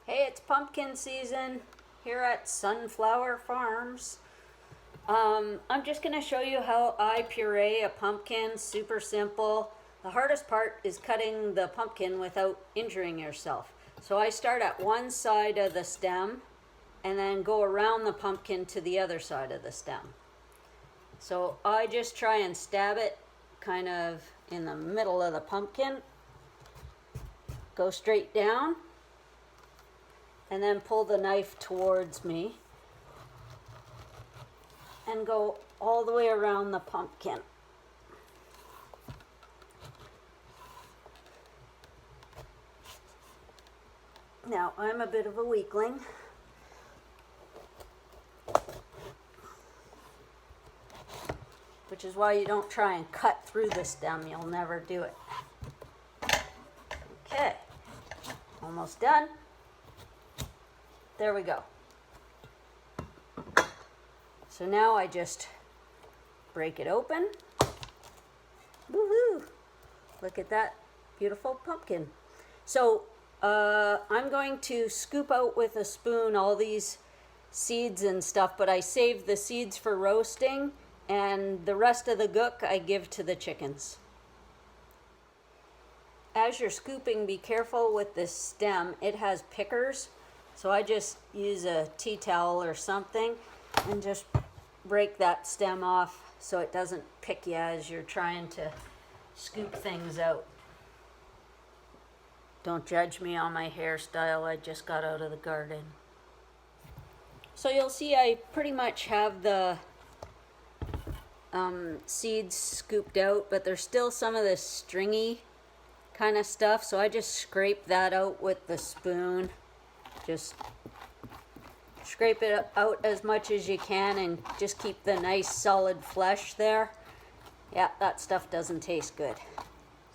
Hey, it's pumpkin season here at SonFlower Farms. I'm just going to show you how I puree a pumpkin, super simple. The hardest part is cutting the pumpkin without injuring yourself. So I start at one side of the stem and then go around the pumpkin to the other side of the stem. So I just try and stab it kind of in the middle of the pumpkin, go straight down, and then pull the knife towards me and go all the way around the pumpkin. Now, I'm a bit of a weakling. Which is why you don't try and cut through the stem. You'll never do it. Okay, almost done. There we go. So now I just break it open. Woohoo! Look at that beautiful pumpkin. So I'm going to scoop out with a spoon all these seeds and stuff, but I save the seeds for roasting, and the rest of the gook I give to the chickens. As you're scooping, be careful with this stem. It has pickers. So I just use a tea towel or something and just break that stem off so it doesn't pick you as you're trying to scoop things out. Don't judge me on my hairstyle. I just got out of the garden. So you'll see I pretty much have the seeds scooped out, but there's still some of this stringy kind of stuff. So I just scrape that out with the spoon. Just scrape it out as much as you can and just keep the nice solid flesh there. Yeah, that stuff doesn't taste good.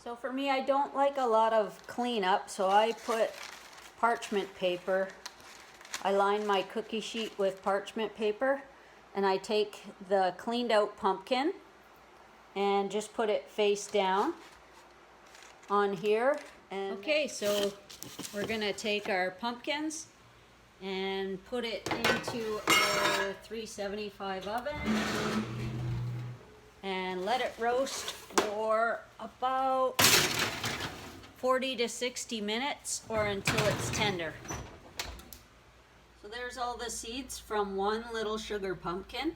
So for me, I don't like a lot of cleanup, so I put parchment paper. I line my cookie sheet with parchment paper, and I take the cleaned out pumpkin and just put it face down on here. And okay, so we're gonna take our pumpkins and put it into our 375 oven and let it roast for about 40 to 60 minutes or until it's tender. So there's all the seeds from one little sugar pumpkin.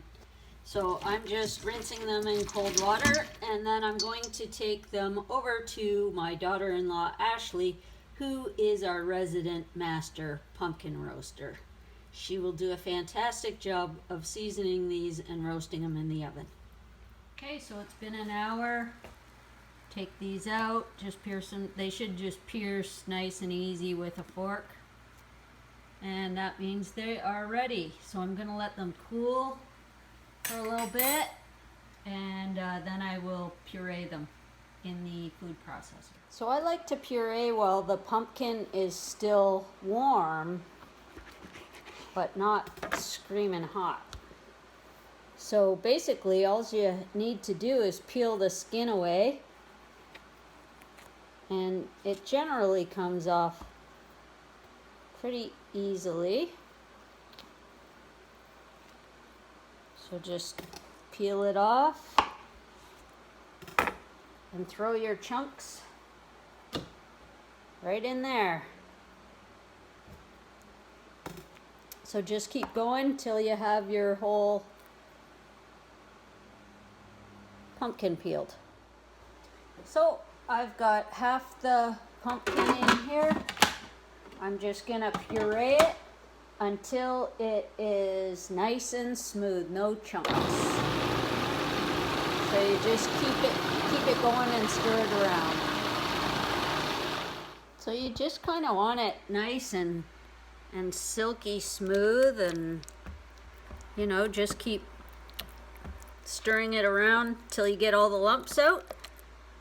So I'm just rinsing them in cold water, and then I'm going to take them over to my daughter-in-law Ashley, who is our resident master pumpkin roaster. She will do a fantastic job of seasoning these and roasting them in the oven. Okay, so it's been an hour. Take these out, just pierce them. They should just pierce nice and easy with a fork. And that means they are ready. So I'm gonna let them cool for a little bit, and then I will puree them in the food processor. So I like to puree while the pumpkin is still warm, but not screaming hot. So basically all you need to do is peel the skin away, and it generally comes off pretty easily. So just peel it off and throw your chunks right in there. So just keep going till you have your whole pumpkin peeled. So I've got half the pumpkin in here. I'm just gonna puree it until it is nice and smooth, no chunks. So you just keep it going and stir it around. So you just kind of want it nice and silky smooth, and you know, just keep stirring it around till you get all the lumps out,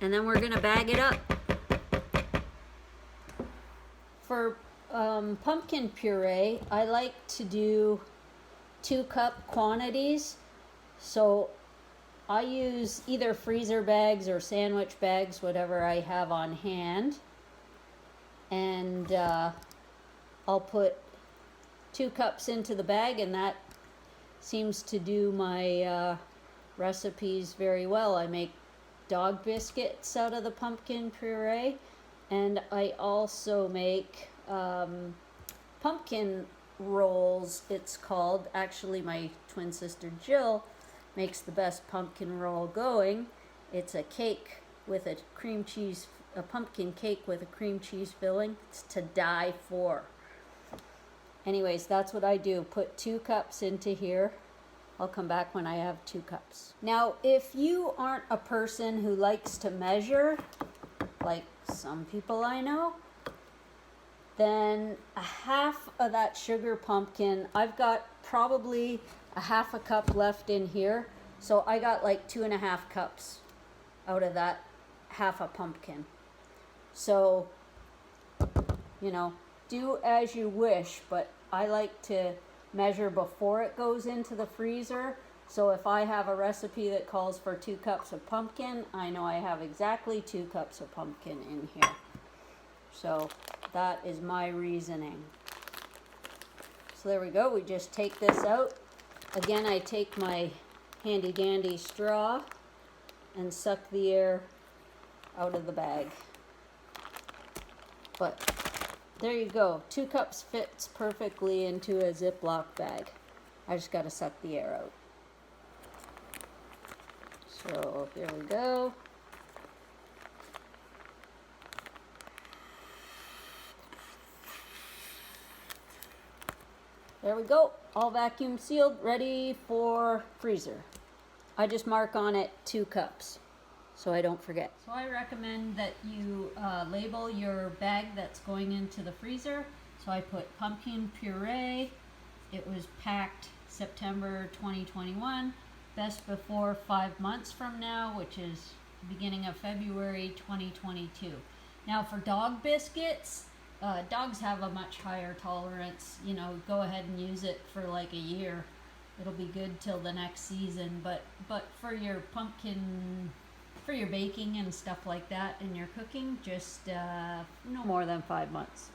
and then we're gonna bag it up. For pumpkin puree, I like to do 2-cup quantities. So I use either freezer bags or sandwich bags, whatever I have on hand. And I'll put 2 cups into the bag, and that seems to do my recipes very well. I make dog biscuits out of the pumpkin puree, and I also make pumpkin rolls, it's called. Actually, my twin sister Jill makes the best pumpkin roll going. It's a cake with a pumpkin cake with a cream cheese filling. It's to die for. Anyways, that's what I do. Put 2 cups into here. I'll come back when I have 2 cups. Now, if you aren't a person who likes to measure, like some people I know, then a half of that sugar pumpkin, I've got probably a half a cup left in here. So I got like 2.5 cups out of that half a pumpkin. So, you know, do as you wish, but I like to measure before it goes into the freezer. So if I have a recipe that calls for 2 cups of pumpkin, I know I have exactly 2 cups of pumpkin in here. So that is my reasoning. So there we go. We just take this out. Again, I take my handy dandy straw and suck the air out of the bag. But there you go. 2 cups fits perfectly into a Ziploc bag. I just got to suck the air out. So here we go. There we go. All vacuum sealed, ready for freezer. I just mark on it 2 cups so I don't forget. So I recommend that you label your bag that's going into the freezer. So I put pumpkin puree. It was packed September 2021. Best before 5 months from now, which is beginning of February 2022. Now for dog biscuits, dogs have a much higher tolerance. You know, go ahead and use it for like a year. It'll be good till the next season. But for your pumpkin, for your baking and stuff like that and your cooking, just no more than 5 months.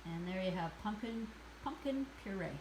And there you have pumpkin puree.